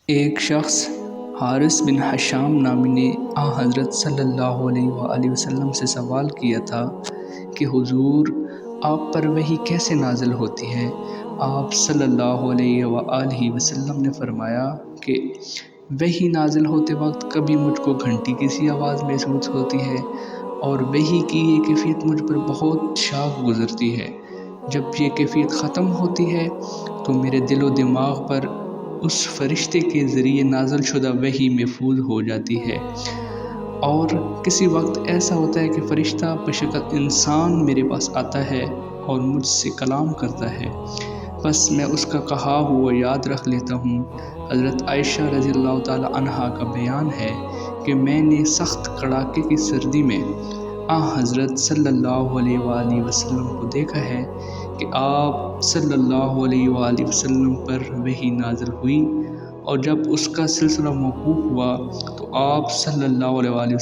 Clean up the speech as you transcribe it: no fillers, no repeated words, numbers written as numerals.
ایک شخص حارث بن حشام نامی نے حضرت صلی اللہ علیہ وآلہ وسلم سے سوال کیا تھا کہ حضور آپ پر وحی کیسے نازل ہوتی ہے؟ آپ صلی اللہ علیہ وآلہ وسلم نے فرمایا کہ وحی نازل ہوتے وقت کبھی مجھ کو گھنٹی کی سی آواز محسوس ہوتی ہے اور وحی کی یہ کیفیت مجھ پر بہت شاق گزرتی ہے۔ جب یہ کیفیت ختم ہوتی ہے تو میرے دل و دماغ پر اس فرشتے کے ذریعے نازل شدہ وحی محفوظ ہو جاتی ہے، اور کسی وقت ایسا ہوتا ہے کہ فرشتہ بشکل انسان میرے پاس آتا ہے اور مجھ سے کلام کرتا ہے، بس میں اس کا کہا ہوا یاد رکھ لیتا ہوں۔ حضرت عائشہ رضی اللہ تعالی عنہا کا بیان ہے کہ میں نے سخت کڑاکے کی سردی میں حضرت صلی اللہ علیہ وآلہ وسلم کو دیکھا ہے کہ آپ صلی اللہ علیہ وآلہ وسلم پر وحی نازل ہوئی، اور جب اس کا سلسلہ موقوف ہوا تو آپ صلی اللہ علیہ وآلہ